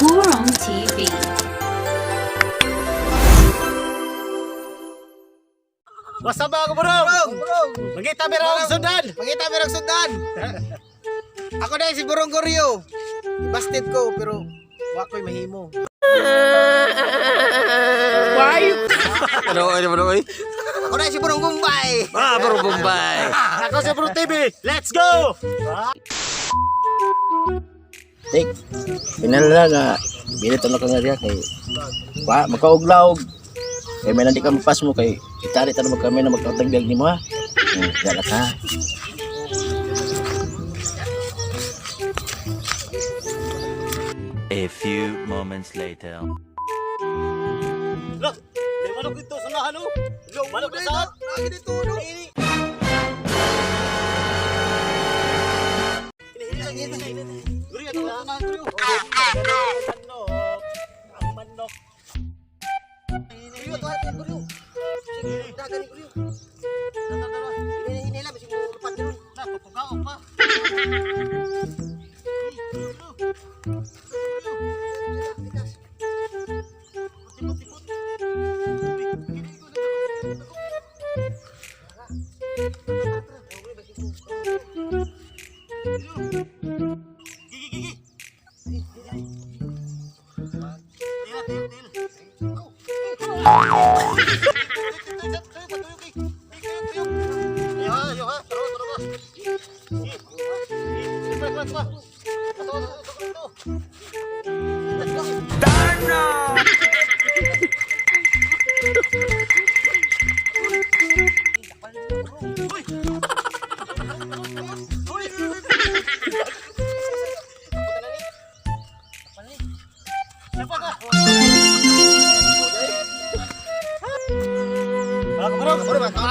Burong TV. Basta ba ako burong? Mangita merong sundan. Pangita merong sundan. Ako na si Burong Goryo. Busted ko pero wa ko'y mahimo. Ano oy? Ako na si Burong Bombay. Burong Bombay. Ako si Burong TV. Let's go. Tik, pinala nga, binito na ko nga diya kay makauglaog. Kay may nanti ka mapas mo kay itari tanong kami na magkatagbiag ni mo ha. Gala ka. A few moments later. Look, may manok dito sa lahan oh. Manok na sa Lagi dito no. Guri ato na guri. Ang manok. Goryo to ate Goryo. Sige, dagan ni Goryo. Hinila basi mo lupat dito. Na papugaw pa.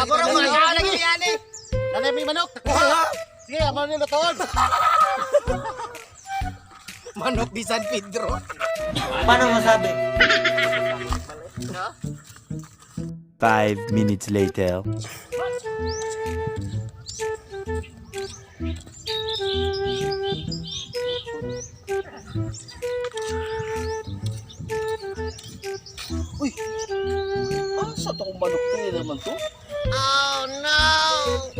Burong lagi yan eh. Nanay may manok. Sige, abang nila toon. Manok di San Pedro. Paano masabi? 5 minutes later. Uy, asa to kung manok din naman to? Oh no.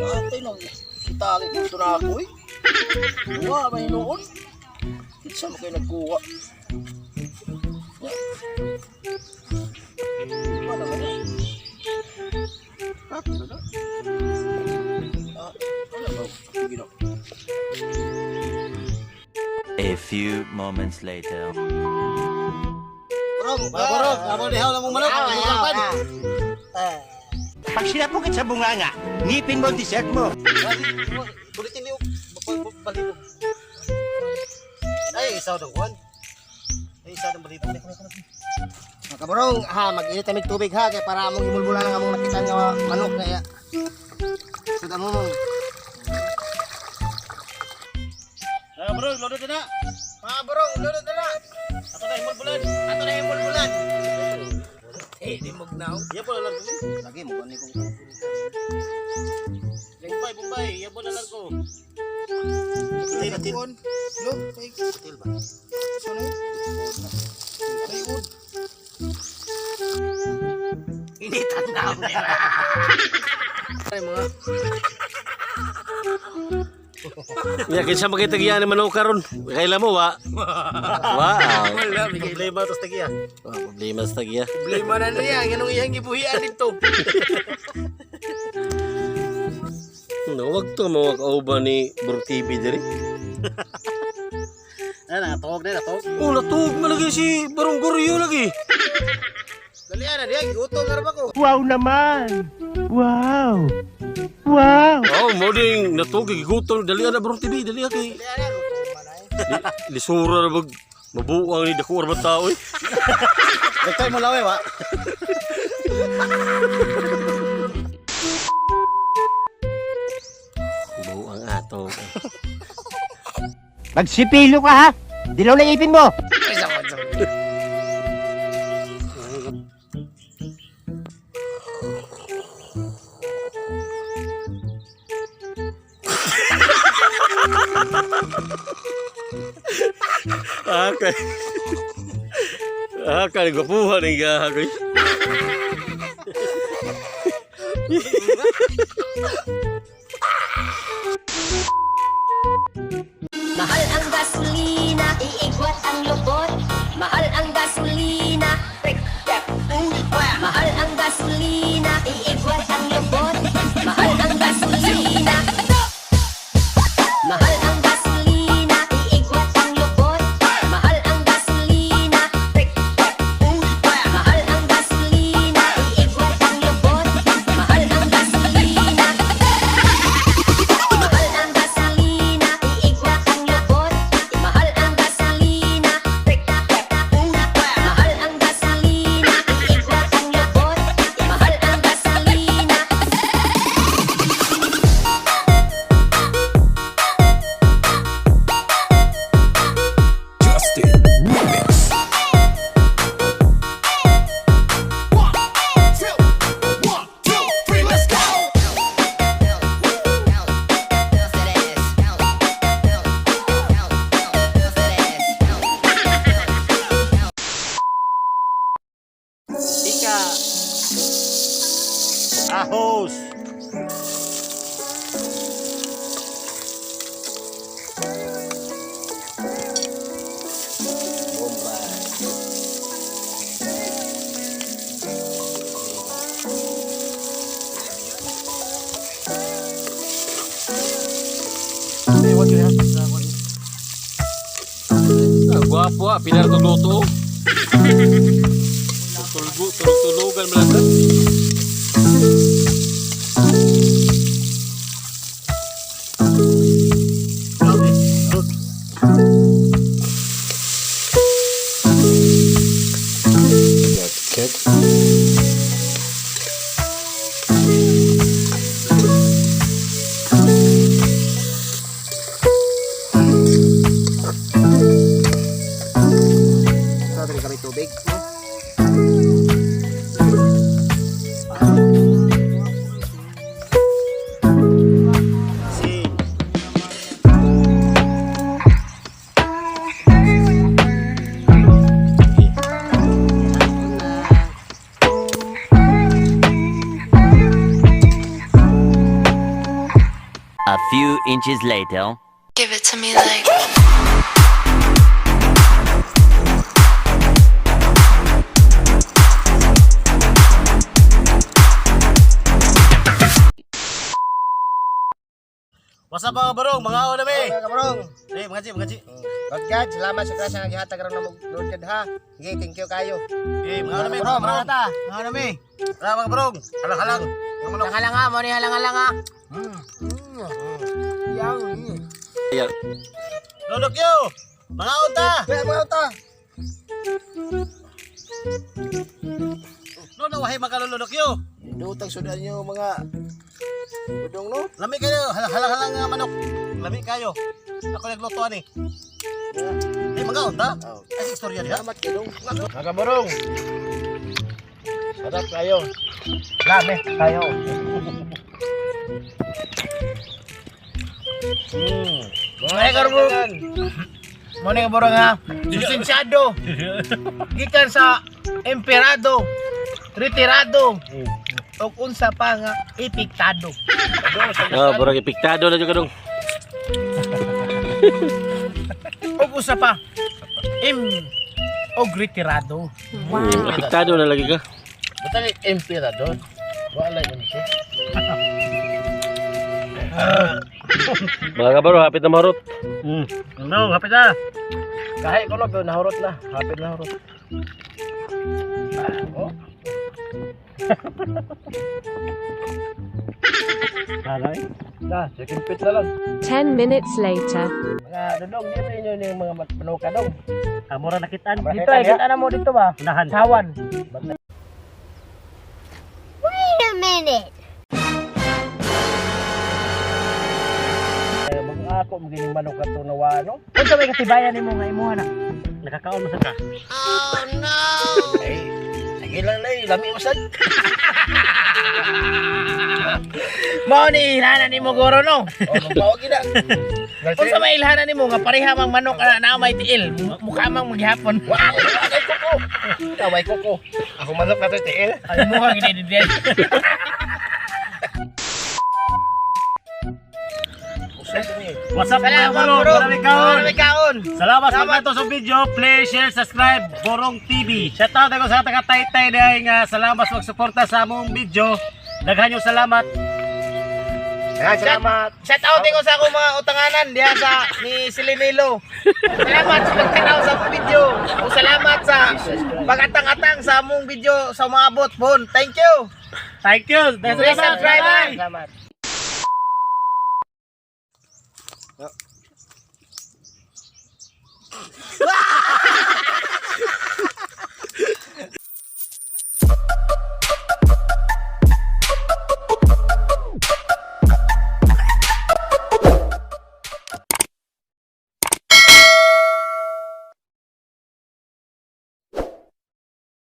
Atay nang itali dito na ako eh. Kuha, may noon. Isa mo kayo nagkuha. Wala ba yan? Ano ba? Gino. A few moments later. Burong, abang dihaw lang mong manok. Pag sinapukit sa bunganga, ngipin mo ang dessert mo. Ulitin niyo. Balibog. Ay, isa daw one. Ay, isa daw balibog. Mga kaburong, mag-init kami tubig ha kaya para among imulbulan ang among nakita nga manok kaya. Sudah mo. Burong, lodo na. Mga burong, lulod na. Ato na himol bulan. Ato na yung bulbulan. Di magnaw. Iya po lang ko. Lagi mo gani kong Bumbay, iya po lang ko. Natin. Lo, kay hotel ba? Sino? Kay wood. Initan na ako. Ay mga Ya kinsa makitagian ni manok karon. Kaila mo wa. Wow. wala Problema to tagiya. Problema sa tagiya. problema na niya, ganong iyang gibuhian dito. No, wag to mo kauban ni Burong TV diri. Ana, tawag na to. Oh, natug malagi si Burong Goryo lagi. Dali na diya, gutong na ba ko? Wow naman! Wow! Wow! Oh, mo ding natug gigutom dali na Burong TV dali kay. Dali na, gutong man ay. Lisura na mag mabuang ni dako ra tao eh. Nagtay mo lawe wa. Buang ato. Magsipilo ka ha! Dilaw na ipin mo! Ay, sakot. Akal. Akal gwapuhan ng gahagoy. Mahal ang gasolina, iigwat ang lubot. Mahal ang gasolina, mahal ang gasolina, iigwat ang lubot. Mahal ang gasolina, mahal ang gasolina, iigwat ang lubot. Mahal ang gasolina, mahal ang gasolina, iigwat ang lubot. Mahal ang gasolina, mahal ang gasolina, iigwat ang lubot. Mahal ang gasolina, mahal ang gasolina, iigwat ang lubot. Mahal ang gasolina. Ika. Ahos. Gwapo pinartuluto. Tulog-tulugan malasan. Ito, dali kami tubig. Si. A few inches later. Give it to me like. What's up mga barong? Mga ako na may. Mga kabarong. Mga G. Lord God, salamat sa grasya nga gihatag karon na Lord God ha. Sige, thank you kayo. Mga ako na may. Mga Mga barong. ta. Mga na mi. Tara mga barong. Halang-halang. Mga manok. Halang ha, mo ni halang ha. Yang. Ayan. Lulok yo. Mga unta. Kaya mga ta. No, wahay makalulunok yo. Dutang sudan nyo mga budong no. Lami kayo. Halang-halang nga manok. Lami kayo. Ako naglutuan eh. Mga unta. Kasi istorya niya. Salamat kayo. Mga kabarong. Sarap kayo. Lami kayo. Mga kabarong. Mo ni kabarong ha. Lisensyado. Gikan sa emperado. Retirado. Og unsa pa nga epiktado. Burang ipiktado na juga dong. Og usa pa og retirado. Ipiktado na lagi ka. Betul emperador. Wala yun siya. Mga kabaro, hapit na marot. No, hapit na. Kahit ko lang, nahurot na. Hapit na hurot. Oh. Alay. Na, second pit na lang. 10 minutes later. Mga dudong, dito yun yung mga panuka dong. Amura nakitaan. Dito ay, kita na mo dito ba? Unahan. Sawan. Wait a minute. Mga ako, magiging manok ka ito nawa, no? Kung sa may katibayan mo nga imuha na. Nakakaon mo sa ka. Ay, sige Sige lang na lami usad. Mao ni ilhanan nimo guro no. O, magpawag na. Kung sa may ilhanan nimo nga pareha mang manok na may tiil, mukha mang maghapon. Wow, ay kuko. Taway kuko. Ako manok na to, tiil. Ay mo kang ginididiyan. What's up mga Salamat bro? bro. Marami kaon. Marami kaon. Salamat sa pagkato sa video. Play, share, subscribe. Borong TV. Shoutout ako sa taga-Taytay dahil nga salamat sa magsuporta sa among video. Daghan yung salamat. Salamat. Shout out ko sa akong mga utanganan diha sa ni Silinilo. Salamat sa pagtanaw sa among video. O salamat sa pag-atang-atang sa among video sa mga abot bon. Thank you. Thank you. Please subscribe. Bye-bye. Salamat.